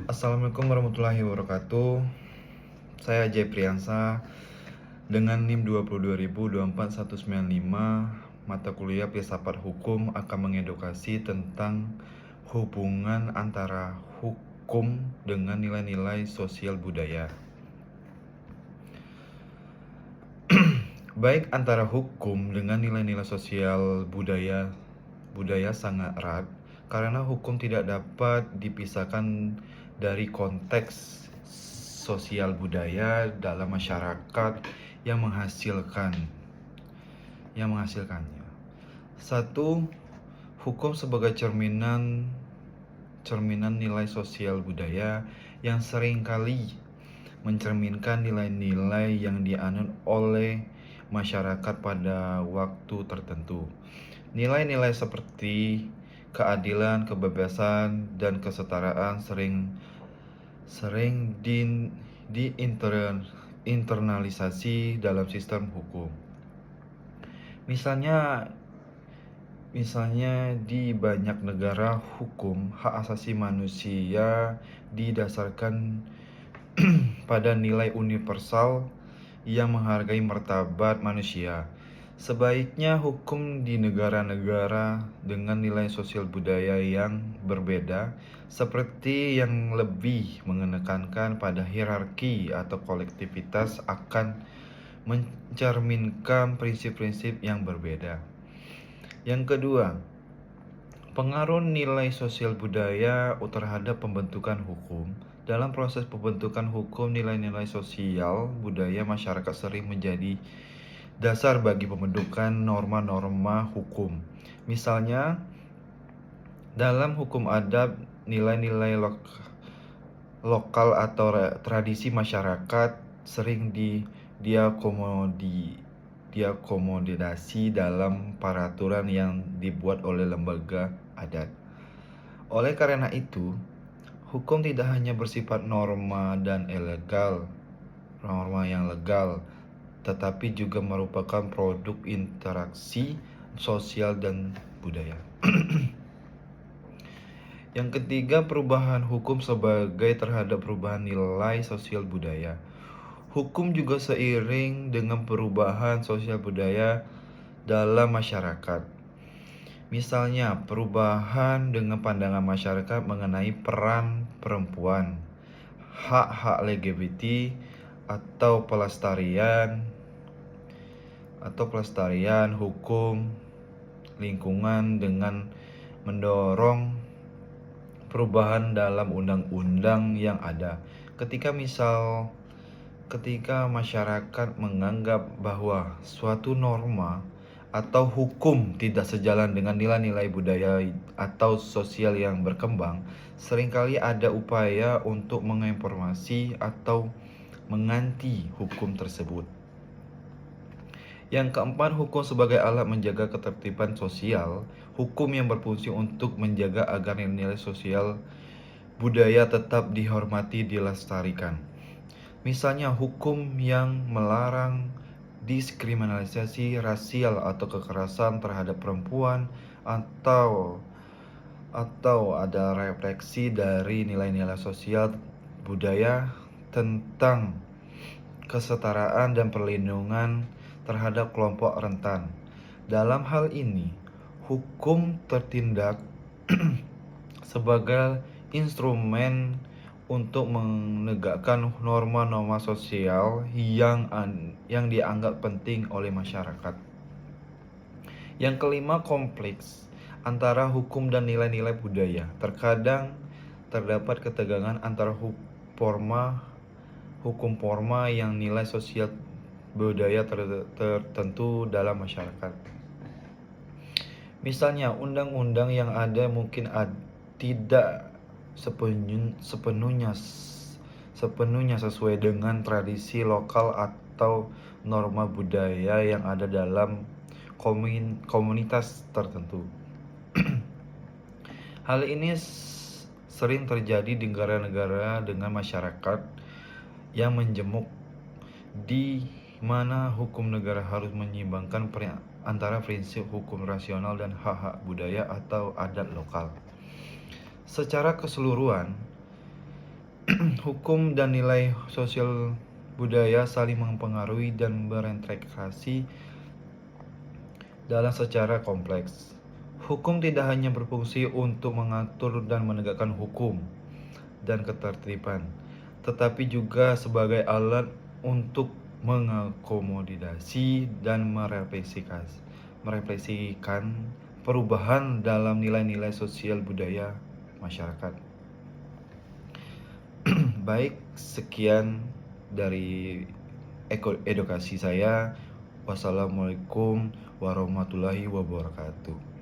Assalamualaikum warahmatullahi wabarakatuh. Saya Jay Priyansa dengan NIM 202.24195. Mata kuliah Filsafat Hukum akan mengedukasi tentang hubungan antara hukum dengan nilai-nilai sosial budaya. Baik antara hukum dengan nilai-nilai sosial budaya sangat erat karena hukum tidak dapat dipisahkan dari konteks sosial budaya dalam masyarakat yang menghasilkannya. Satu, hukum sebagai cerminan nilai sosial budaya yang seringkali mencerminkan nilai-nilai yang dianut oleh masyarakat pada waktu tertentu. Nilai-nilai seperti keadilan, kebebasan, dan kesetaraan sering diinternalisasi dalam sistem hukum. Misalnya di banyak negara hukum hak asasi manusia didasarkan pada nilai universal yang menghargai martabat manusia. Sebaiknya hukum di negara-negara dengan nilai sosial budaya yang berbeda, seperti yang lebih menekankan pada hierarki atau kolektivitas, akan mencerminkan prinsip-prinsip yang berbeda. Yang kedua, pengaruh nilai sosial budaya terhadap pembentukan hukum. Dalam proses pembentukan hukum, nilai-nilai sosial budaya masyarakat sering menjadi dasar bagi pembentukan norma-norma hukum. Misalnya, dalam hukum adat, nilai-nilai lokal atau tradisi masyarakat sering diakomodasi dalam peraturan yang dibuat oleh lembaga adat. Oleh karena itu, hukum tidak hanya bersifat norma yang legal, tetapi juga merupakan produk interaksi sosial dan budaya. Yang ketiga, perubahan hukum sebagai terhadap perubahan nilai sosial budaya. Hukum juga seiring dengan perubahan sosial budaya dalam masyarakat. Misalnya, perubahan dengan pandangan masyarakat mengenai peran perempuan, hak-hak LGBT, atau pelestarian hukum lingkungan dengan mendorong perubahan dalam undang-undang yang ada. Ketika masyarakat menganggap bahwa suatu norma atau hukum tidak sejalan dengan nilai-nilai budaya atau sosial yang berkembang, seringkali ada upaya untuk menginformasi atau menganti hukum tersebut. Yang keempat, hukum sebagai alat menjaga ketertiban sosial. Hukum yang berfungsi untuk menjaga agar nilai sosial budaya tetap dihormati, dilestarikan. Misalnya, hukum yang melarang diskriminasi rasial atau kekerasan terhadap perempuan, atau ada refleksi dari nilai-nilai sosial budaya tentang kesetaraan dan perlindungan terhadap kelompok rentan. Dalam hal ini, hukum tertindak sebagai instrumen untuk menegakkan norma-norma sosial yang dianggap penting oleh masyarakat. Yang kelima, kompleks antara hukum dan nilai-nilai budaya. Terkadang terdapat ketegangan antara hukum formal yang nilai sosial budaya tertentu dalam masyarakat. Misalnya, undang-undang yang ada mungkin tidak sepenuhnya sesuai dengan tradisi lokal atau norma budaya yang ada dalam komunitas tertentu. Hal ini sering terjadi di negara-negara dengan masyarakat yang menjemuk, di mana hukum negara harus menyeimbangkan antara prinsip hukum rasional dan hak-hak budaya atau adat lokal. Secara keseluruhan, Hukum dan nilai sosial budaya saling mempengaruhi dan berinteraksi dalam secara kompleks. Hukum tidak hanya berfungsi untuk mengatur dan menegakkan hukum dan ketertiban, tetapi juga sebagai alat untuk mengakomodasi dan merefleksikan perubahan dalam nilai-nilai sosial budaya masyarakat. Baik, sekian dari edukasi saya. Wassalamualaikum warahmatullahi wabarakatuh.